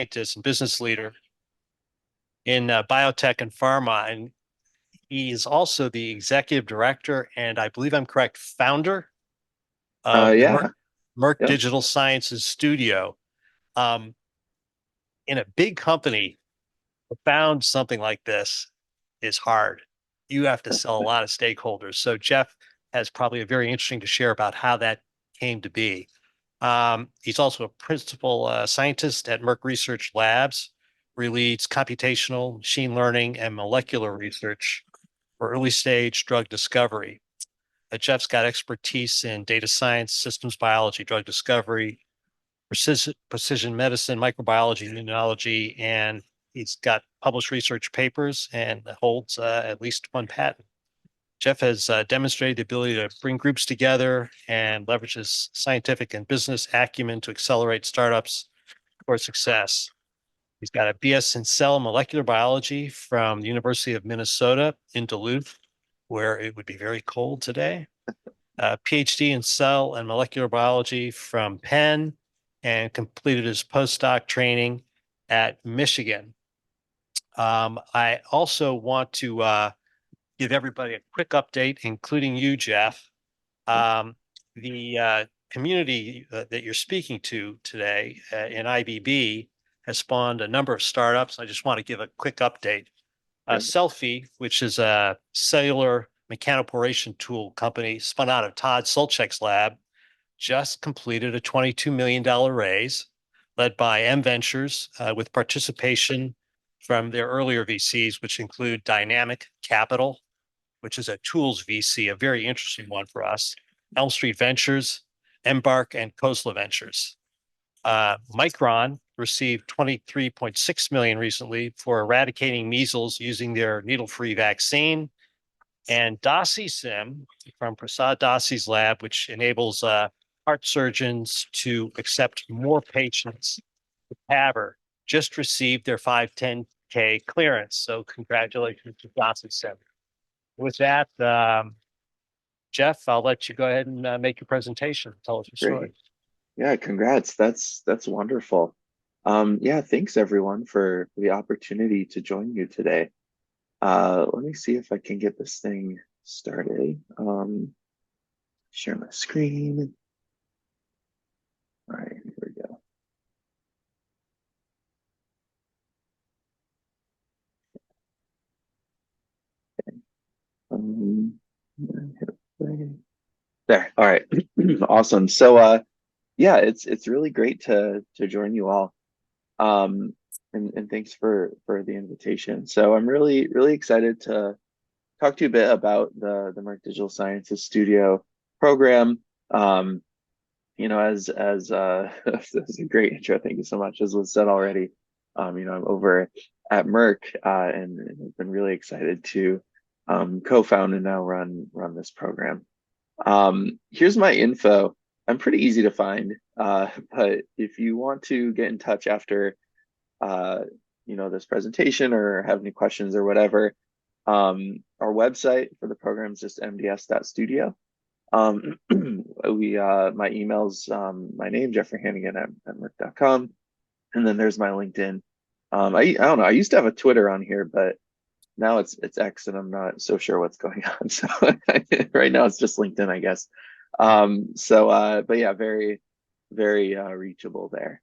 scientist and business leader in biotech and pharma. And he is also the executive director, and I believe I'm correct, founder of the Yeah, Merck yep. Digital Sciences Studio. Um, in a big company, to found something like this is hard. You have to sell a lot of stakeholders. So Geof has probably a very interesting to share about how that came to be. He's also a principal scientist at Merck Research Labs, where he leads computational machine learning and molecular research for early stage drug discovery. Geof's got expertise in data science, systems biology, drug discovery, precision medicine, microbiology, immunology, and he's got published research papers and holds at least one patent. Geof has demonstrated the ability to bring groups together and leverages scientific and business acumen to accelerate startups for success. He's got a BS in cell molecular biology from the University of Minnesota in Duluth, where it would be very cold today. A PhD in cell and molecular biology from Penn, and completed his postdoc training at Michigan. I also want to give everybody a quick update, including you, Geof. The community that you're speaking to today in IBB has spawned a number of startups. I just want to give a quick update. Yeah. Selfie, which is a cellular mechanoporation tool company spun out of Todd Solchek's lab, just completed a $22 million raise led by M Ventures with participation from their earlier VCs, which include Dynamic Capital, which is a tools VC, a very interesting one for us, Elm Street Ventures, Embark, and Khosla Ventures. Micron received 23.6 million recently for eradicating measles using their needle-free vaccine. And DosiSim from Prasad Dasi's lab, which enables heart surgeons to accept more patients with TAVR, just received their 510K clearance. So congratulations to DosiSim. With that, Geof, I'll let you go ahead and make your presentation. Tell us your story. Great. Yeah, congrats. That's wonderful. Yeah, thanks everyone for the opportunity to join you today. Let me see if I can get this thing started. Share my screen. All right, here we go. Um, hit play. There. All right. Awesome. So yeah, it's really great to join you all. Um, and thanks for the invitation. So I'm really excited to talk to you a bit about the Merck Digital Sciences Studio program. Um, as that's a great intro. Thank you so much. As was said already, I'm over at Merck, and I've been really excited to co-found and now run this program. Here's my info. I'm pretty easy to find, but if you want to get in touch after uh, this presentation or have any questions or whatever, our website for the program is just mds.studio. My email's my name, Jeffrey Hannigan at Merck.com. And then there's my LinkedIn. I don't know. I used to have a Twitter on here, but now it's X and I'm not so sure what's going on. So right now it's just LinkedIn, I guess. But yeah, very reachable there.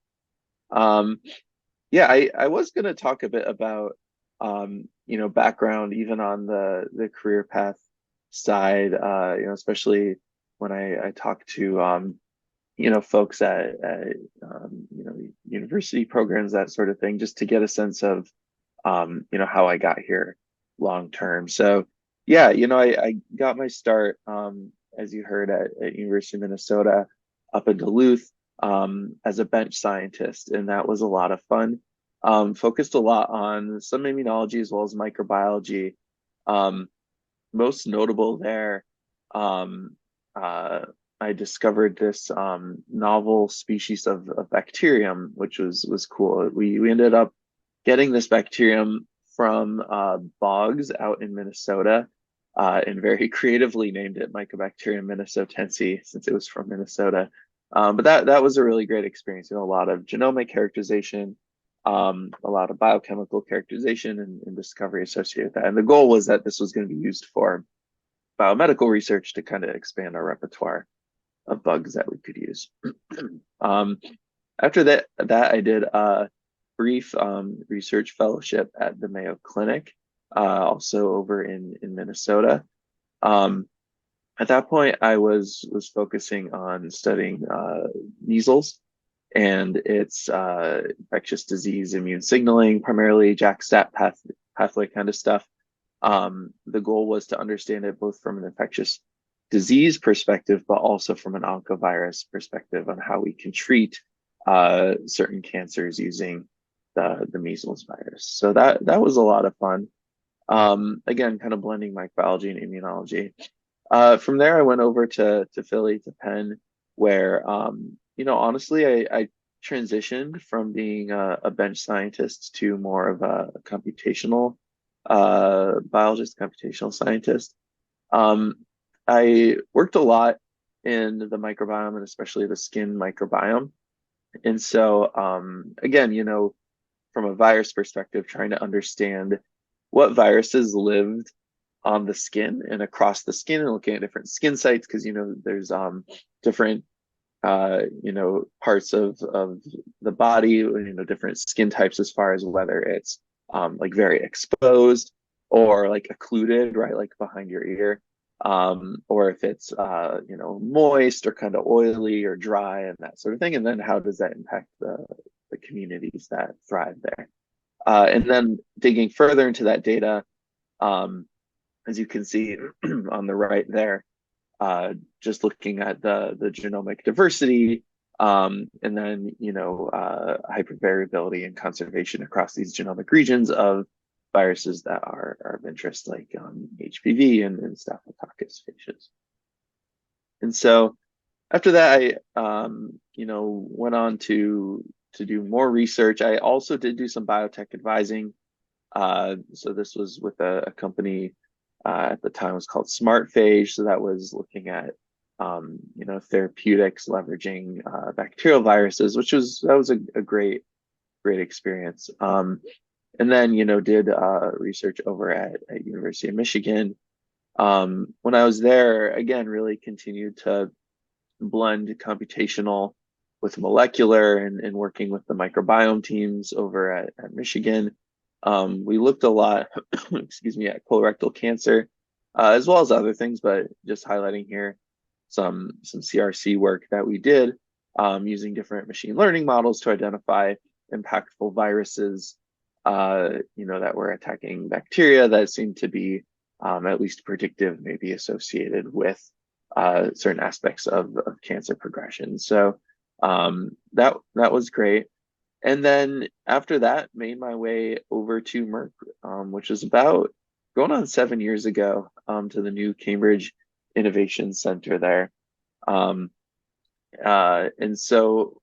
Um, yeah, I was going to talk a bit about background even on the career path side, especially when I talk to folks at university programs, that sort of thing, just to get a sense of how I got here long term. So yeah, I got my start as you heard at University of Minnesota up in Duluth as a bench scientist, and that was a lot of fun. Focused a lot on some immunology as well as microbiology. Um, Most notable there, um, uh, I discovered this novel species of bacterium, which was cool. We ended up getting this bacterium from bogs out in Minnesota, and very creatively named it Mycobacterium minnesotense since it was from Minnesota. But that was a really great experience. A lot of genomic characterization, a lot of biochemical characterization and discovery associated with that. And the goal was that this was going to be used for biomedical research to kind of expand our repertoire of bugs that we could use. um, After that I did a brief research fellowship at the Mayo Clinic, also over in Minnesota. Um, at that point, I was focusing on studying measles and its infectious disease immune signaling, primarily JAK-STAT pathway kind of stuff. The goal was to understand it both from an infectious disease perspective, but also from an oncovirus perspective on how we can treat certain cancers using the measles virus. So that was a lot of fun. Again, kind of blending microbiology and immunology. From there, I went over to Philly, to Penn, where honestly, I transitioned from being a bench scientist to more of a computational biologist, computational scientist. Um, I worked a lot in the microbiome and especially the skin microbiome. And so, again, from a virus perspective, trying to understand what viruses lived on the skin and across the skin and looking at different skin sites because there's different parts of the body, different skin types as far as whether it's like very exposed or like occluded, right, like behind your ear, or if it's moist or kind of oily or dry and that sort of thing. And then how does that impact the communities that thrive there? And then digging further into that data, um, as you can see on the right there, just looking at the genomic diversity, and then hypervariability and conservation across these genomic regions of viruses that are of interest, like HPV and Staphylococcus faeces. And so after that, I went on to do more research. I also did do some biotech advising. So this was with a company at the time, it was called SmartPhage. So that was looking at therapeutics leveraging bacterial viruses, that was a great experience. And then did research over at University of Michigan. When I was there, again, really continued to blend computational with molecular and working with the microbiome teams over at Michigan. We looked a lot, excuse me, at colorectal cancer, as well as other things, but just highlighting here some CRC work that we did using different machine learning models to identify impactful viruses, that were attacking bacteria that seemed to be at least predictive, maybe associated with certain aspects of cancer progression. So that was great. And then after that, made my way over to Merck, which was about going on 7 years ago, to the new Cambridge Innovation Center there. And so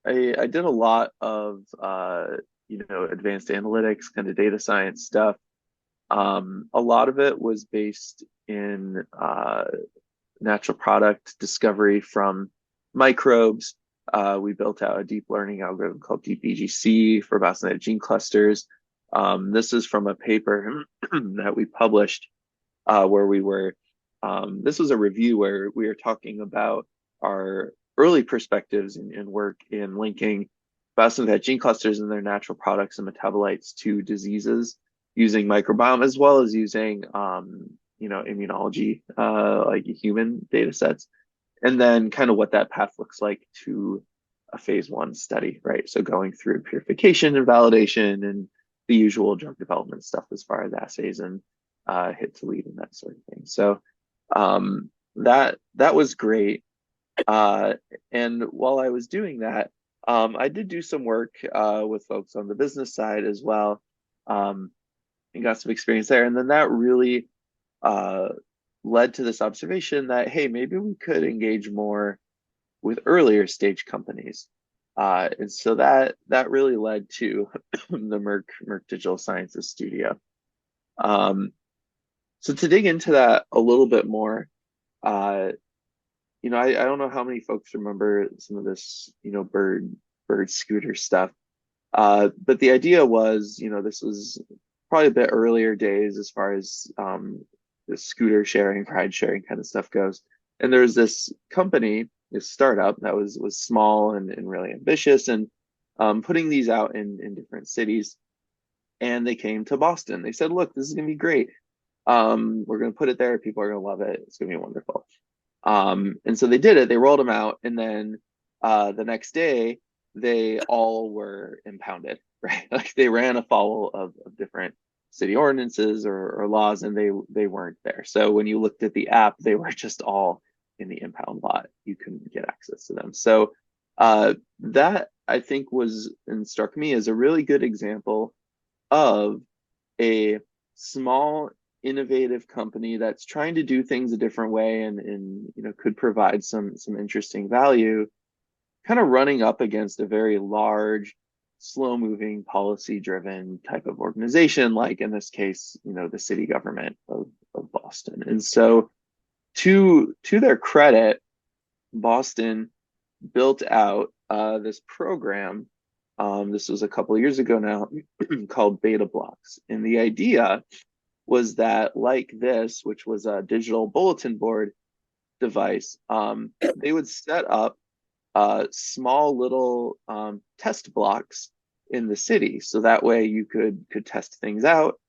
I did a lot of advanced analytics, kind of data science stuff. A lot of it was based in natural product discovery from microbes. We built out a deep learning algorithm called DeepBGC for bassinet gene clusters. This is from a paper that we published where this was a review where we were talking about our early perspectives and work in linking bassinet gene clusters and their natural products and metabolites to diseases using microbiome as well as using immunology, like human data sets, and then kind of what that path looks like to a phase 1 study, right? So going through purification and validation and the usual drug development stuff as far as assays and hit to lead and that sort of thing. So that was great. And while I was doing that, I did do some work with folks on the business side as well, and got some experience there. And then that really led to this observation that, hey, maybe we could engage more with earlier stage companies. And so that really led to the Merck Digital Sciences Studio. So to dig into that a little bit more, I don't know how many folks remember some of this, bird scooter stuff. But the idea was, this was probably a bit earlier days as far as the scooter sharing, ride sharing kind of stuff goes. And there's this company, this startup that was small and really ambitious, and putting these out in different cities. And they came to Boston. They said, "Look, this is going to be great. We're going to put it there. People are going to love it. It's going to be wonderful." And so they did it. They rolled them out, and then the next day they all were impounded, right? Like they ran afoul of different city ordinances or laws, and they weren't there. So when you looked at the app, they were just all in the impound lot. You couldn't get access to them. So that I think was and struck me as a really good example of a small innovative company that's trying to do things a different way and could provide some interesting value, kind of running up against a very large, slow moving, policy driven type of organization, like in this case, the city government of Boston. And so to their credit, Boston built out this program. This was a couple of years ago now, called Beta Blocks. And the idea was that, like this, which was a digital bulletin board device, they would set up small little test blocks in the city, so that way you could test things out.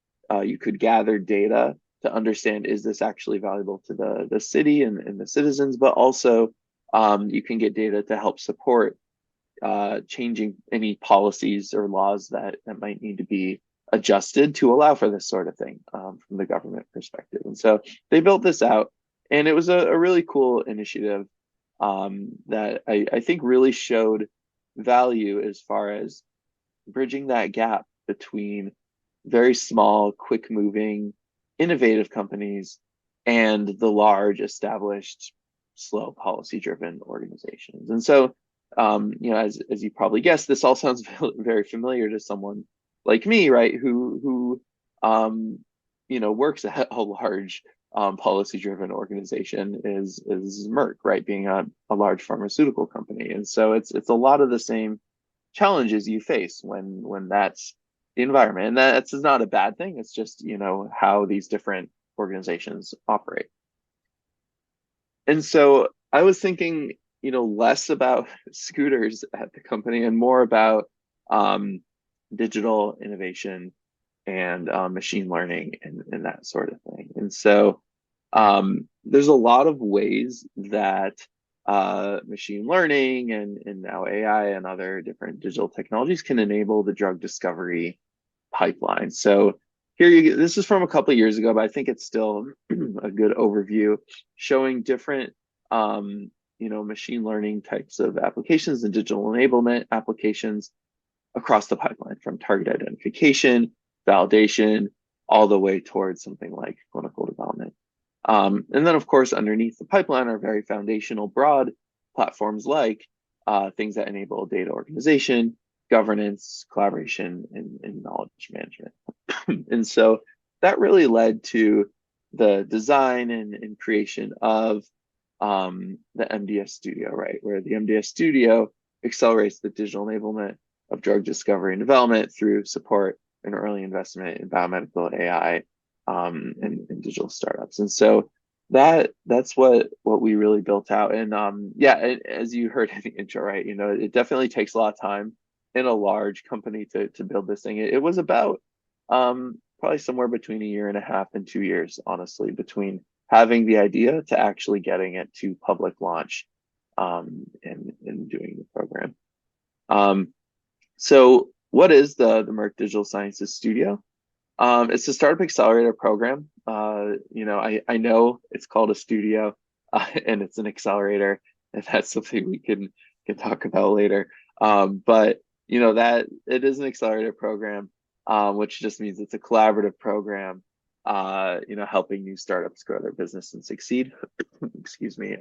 You could gather data to understand, is this actually valuable to the city and the citizens, but also you can get data to help support changing any policies or laws that might need to be adjusted to allow for this sort of thing from the government perspective. And so they built this out, and it was a really cool initiative that I think really showed value as far as bridging that gap between very small, quick moving, innovative companies and the large, established, slow, policy driven organizations. And so, as you probably guessed, this all sounds very familiar to someone like me, right? Who works at a large policy driven organization is Merck, right? Being a large pharmaceutical company. And so it's a lot of the same challenges you face when that's the environment. And that's not a bad thing. It's just, how these different organizations operate. And so I was thinking, less about scooters at the company and more about um, digital innovation and machine learning and that sort of thing. And so there's a lot of ways that machine learning and now AI and other different digital technologies can enable the drug discovery pipeline. So this is from a couple of years ago, but I think it's still a good overview showing different machine learning types of applications and digital enablement applications across the pipeline, from target identification, validation, all the way towards something like clinical development. And then, of course, underneath the pipeline are very foundational, broad platforms like things that enable data organization, governance, collaboration, and knowledge management. And so that really led to the design and creation of the MDS Studio, right? Where the MDS Studio accelerates the digital enablement of drug discovery and development through support and early investment in biomedical AI and digital startups. And so that's what we really built out. And as you heard in the intro, right, it definitely takes a lot of time in a large company to build this thing. It was about probably somewhere between a year and a half and 2 years, honestly, between having the idea to actually getting it to public launch and doing the program. So what is the Merck Digital Sciences Studio? It's a startup accelerator program. I know it's called a studio and it's an accelerator, and that's something we can talk about later. But that it is an accelerator program, which just means it's a collaborative program. Helping new startups grow their business and succeed. Excuse me.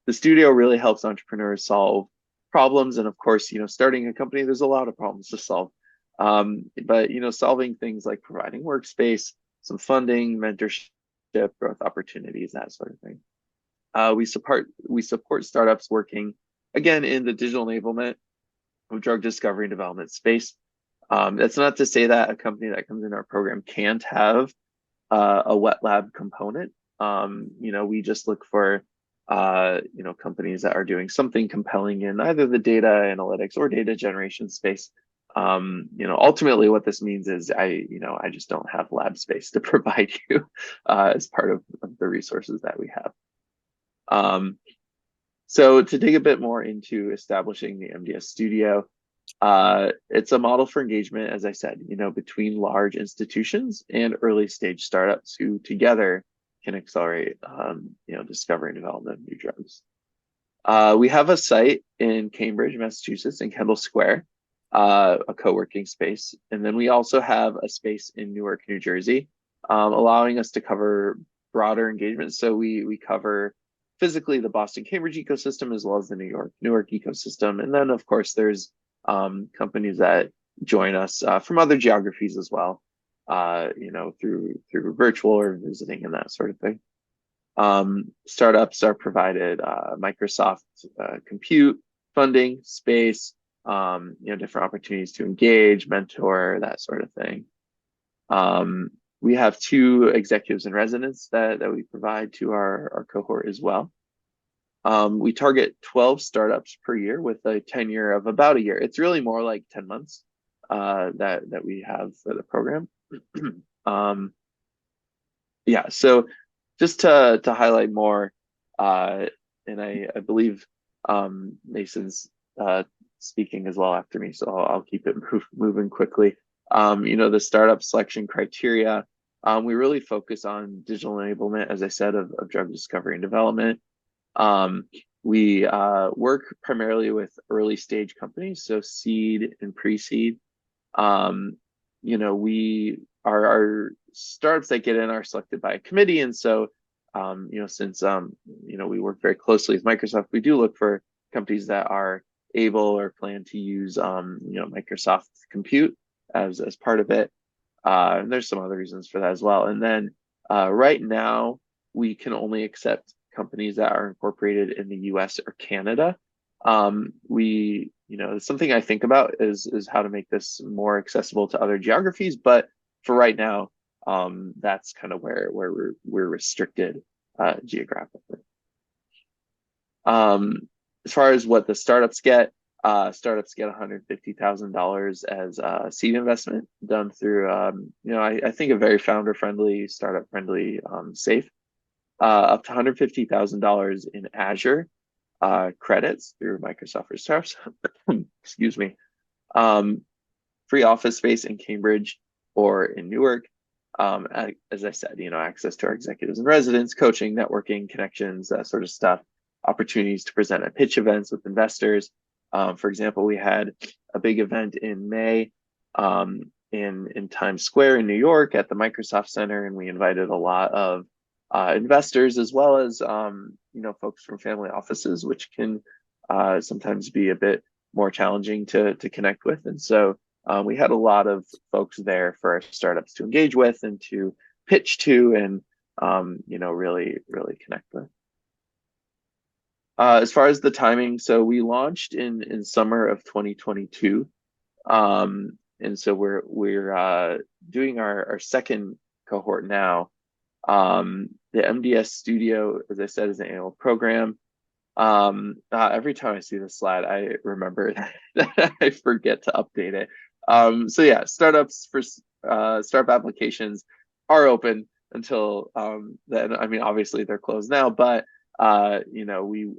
The studio really helps entrepreneurs solve problems, and of course, starting a company, there's a lot of problems to solve. But solving things like providing workspace, some funding, mentorship, growth opportunities, that sort of thing. We support startups working again in the digital enablement drug discovery and development space. That's not to say that a company that comes in our program can't have a wet lab component. We just look for companies that are doing something compelling in either the data analytics or data generation space. Ultimately what this means is I just don't have lab space to provide you as part of the resources that we have. So to dig a bit more into establishing the MDS studio, it's a model for engagement, as I said, between large institutions and early stage startups who together can accelerate, discovery and development of new drugs. We have a site in Cambridge, Massachusetts, in Kendall Square, a co-working space. And then we also have a space in Newark, New Jersey, allowing us to cover broader engagement. So we cover physically the Boston Cambridge ecosystem as well as the Newark ecosystem. And then of course there's companies that join us from other geographies as well, through virtual or visiting and that sort of thing. Startups are provided Microsoft compute funding, space, different opportunities to engage, mentor, that sort of thing. We have 2 executives in residence that we provide to our cohort as well. We target 12 startups per year with a tenure of about a year. It's really more like 10 months that we have for the program. So just to highlight more, and I believe Mason's speaking as well after me, so I'll keep it moving quickly. The startup selection criteria, we really focus on digital enablement, as I said, of drug discovery and development. We work primarily with early stage companies, so seed and pre-seed. Our startups that get in are selected by a committee, and so since we work very closely with Microsoft, we do look for companies that are able or plan to use Microsoft Compute as part of it. And there's some other reasons for that as well. And then right now we can only accept companies that are incorporated in the US or Canada. Something I think about is how to make this more accessible to other geographies, but for right now, that's kind of where we're restricted geographically. As far as what the startups get $150,000 as a seed investment done through, I think a very founder-friendly, startup-friendly, safe, up to $150,000 in Azure credits through Microsoft for Startups. Excuse me. Free office space in Cambridge or in Newark. As I said, access to our executives and residents, coaching, networking, connections, that sort of stuff. Opportunities to present at pitch events with investors. For example, we had a big event in May in Times Square in New York at the Microsoft Center, and we invited a lot of investors as well as folks from family offices, which can sometimes be a bit more challenging to connect with. And so we had a lot of folks there for our startups to engage with and to pitch to and really connect with. As far as the timing, so we launched in summer of 2022, and so we're doing our second cohort now. The MDS Studio, as I said, is an annual program. Every time I see this slide, I remember that I forget to update it. So yeah, startups for startup applications are open until then. I mean, obviously they're closed now, but we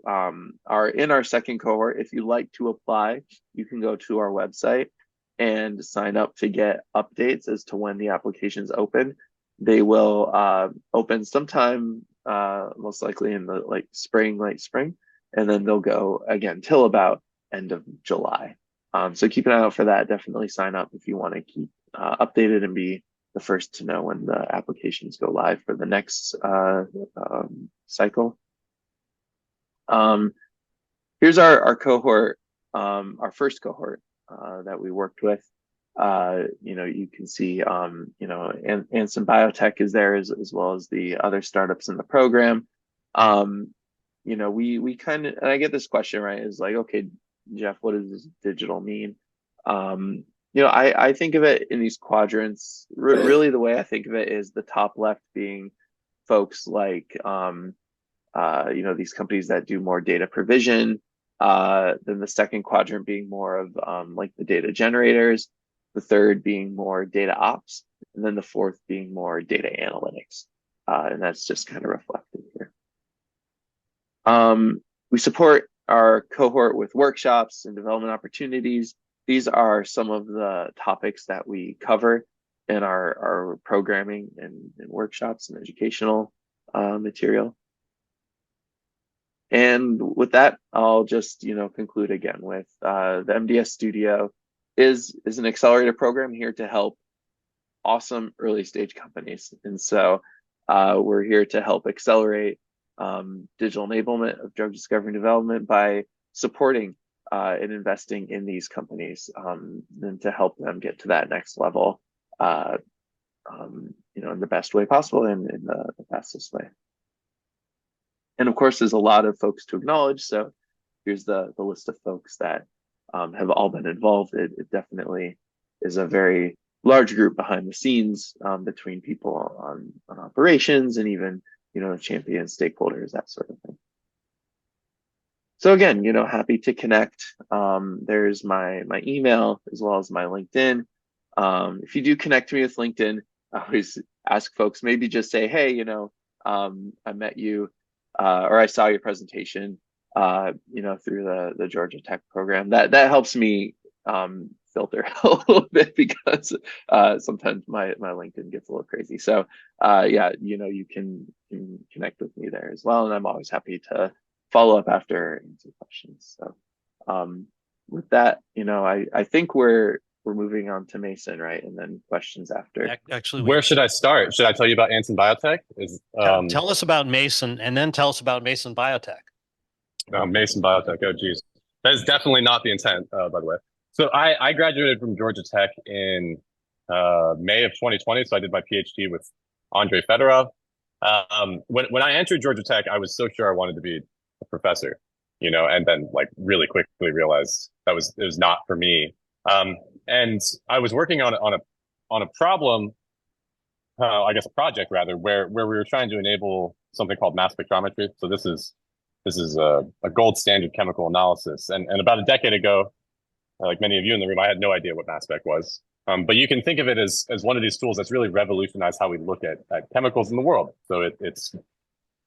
are in our second cohort. If you'd like to apply, you can go to our website and sign up to get updates as to when the applications open. They will open sometime, most likely in the late spring, and then they'll go again till about end of July. So keep an eye out for that. Definitely sign up if you want to keep updated and be the first to know when the applications go live for the next cycle. Here's our cohort, our first cohort that we worked with. You can see, Andson Biotech is there as well as the other startups in the program. We kind of, and I get this question, right, is like, okay, Geof, what does digital mean? I think of it in these quadrants. Really, the way I think of it is the top left being folks like these companies that do more data provision. Then the second quadrant being more of like the data generators, the third being more data ops, and then the fourth being more data analytics. And that's just kind of reflected here. We support our cohort with workshops and development opportunities. These are some of the topics that we cover in our programming and workshops and educational material. And with that, I'll just conclude again with the MDS Studio is an accelerator program here to help awesome early stage companies. And so we're here to help accelerate digital enablement of drug discovery and development by supporting and investing in these companies and to help them get to that next level, in the best way possible and in the fastest way. And of course, there's a lot of folks to acknowledge. So here's the list of folks that have all been involved. It definitely is a very large group behind the scenes between people on operations and even, champion stakeholders, that sort of thing. So again, happy to connect. There's my email as well as my LinkedIn. If you do connect me with LinkedIn, I always ask folks, maybe just say, hey, I met you or I saw your presentation, through the Georgia Tech program. That helps me filter a little bit because sometimes my LinkedIn gets a little crazy. So you can connect with me there as well, and I'm always happy to follow up after answer questions. So with that, I think we're moving on to Mason, right? And then questions after. Actually, Where should I start? Should I tell you about Andson Biotech? Tell us about Mason, and then tell us about Mason Biotech. Mason Biotech. Oh, geez, that is definitely not the intent, by the way. So I graduated from Georgia Tech in May of 2020. So I did my PhD with Andrei Fedorov. When I entered Georgia Tech, I was so sure I wanted to be a professor, and then like really quickly realized it was not for me. And I was working on a problem, I guess a project rather, where we were trying to enable something called mass spectrometry. So this is a gold standard chemical analysis. And about a decade ago, like many of you in the room, I had no idea what mass spec was. But you can think of it as one of these tools that's really revolutionized how we look at chemicals in the world. So it's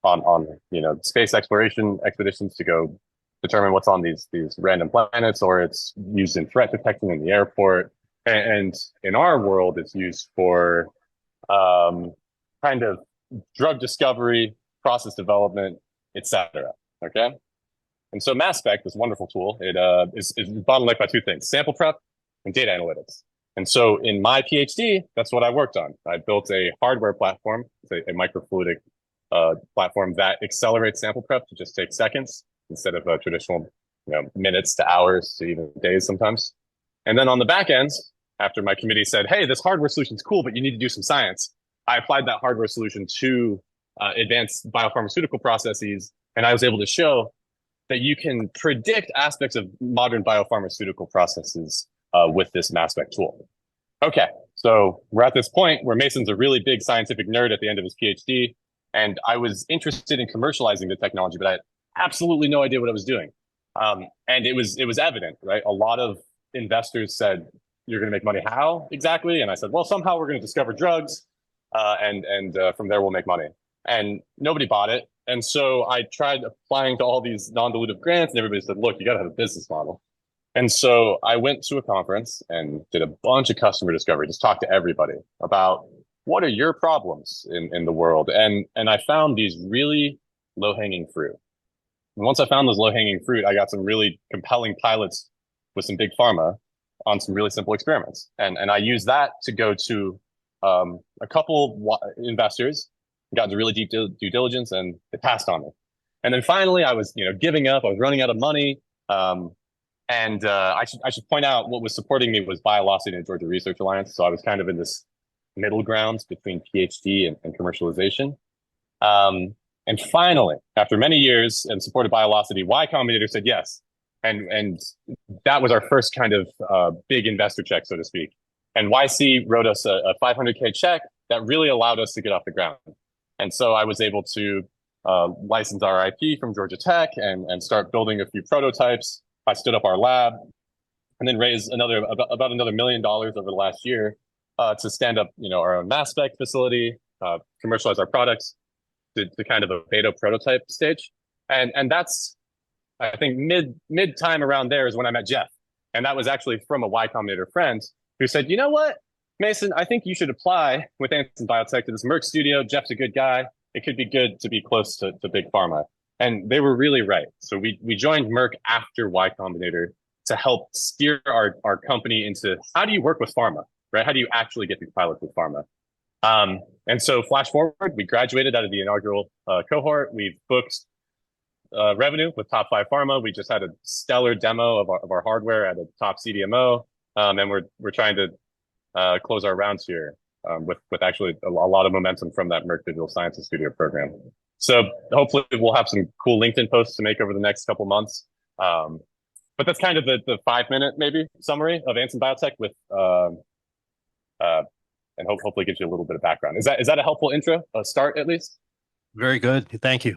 on space exploration expeditions to go determine what's on these random planets, or it's used in threat detection in the airport. And in our world, it's used for kind of drug discovery, process development, etc. Okay. And so mass spec, this wonderful tool, it is bottlenecked by two things: sample prep and data analytics. And so in my PhD, that's what I worked on. I built a hardware platform, a microfluidic platform that accelerates sample prep to just take seconds instead of traditional minutes to hours to even days sometimes. And then on the back end, after my committee said, hey, this hardware solution is cool, but you need to do some science, I applied that hardware solution to advanced biopharmaceutical processes. And I was able to show that you can predict aspects of modern biopharmaceutical processes with this mass spec tool. Okay, so we're at this point where Mason's a really big scientific nerd at the end of his PhD, and I was interested in commercializing the technology, but I had absolutely no idea what I was doing. And it was evident, right? A lot of investors said, you're going to make money how exactly? And I said, well, somehow we're going to discover drugs, and from there we'll make money. And nobody bought it. And so I tried applying to all these non-dilutive grants, and everybody said, look, you got to have a business model. And so I went to a conference and did a bunch of customer discovery, just talked to everybody about what are your problems in the world. And I found these really low-hanging fruit. And once I found those low-hanging fruit, I got some really compelling pilots with some big pharma on some really simple experiments. And I used that to go to a couple investors, got into really deep due diligence, and they passed on me. And then finally, I was giving up. I was running out of money. And I should point out what was supporting me was Biolocity and Georgia Research Alliance. So I was kind of in this middle ground between PhD and commercialization. And finally, after many years and supported Biolocity, Y Combinator said yes. and that was our first kind of big investor check, so to speak. And YC wrote us a 500K check that really allowed us to get off the ground. And so I was able to license our IP from Georgia Tech and start building a few prototypes. I stood up our lab and then raised about another $1 million over the last year to stand up, our own mass spec facility, commercialize our products to kind of a beta prototype stage. And that's, I think, mid time around there is when I met Geof. And that was actually from a Y Combinator friend who said, you know what, Mason, I think you should apply with Andson Biotech to this Merck studio. Geof's a good guy. It could be good to be close to big pharma. And they were really right. So we joined Merck after Y Combinator to help steer our company into how do you work with pharma, right? How do you actually get these pilots with pharma? And so flash forward, we graduated out of the inaugural cohort. We've booked revenue with top 5 pharma. We just had a stellar demo of our hardware at a top CDMO. And we're trying to close our rounds here with actually a lot of momentum from that Merck Digital Sciences Studio program. So hopefully we'll have some cool LinkedIn posts to make over the next couple months. But that's kind of the 5-minute maybe summary of Andson Biotech with and hopefully gives you a little bit of background. Is that a helpful intro, a start at least? Very good. Thank you.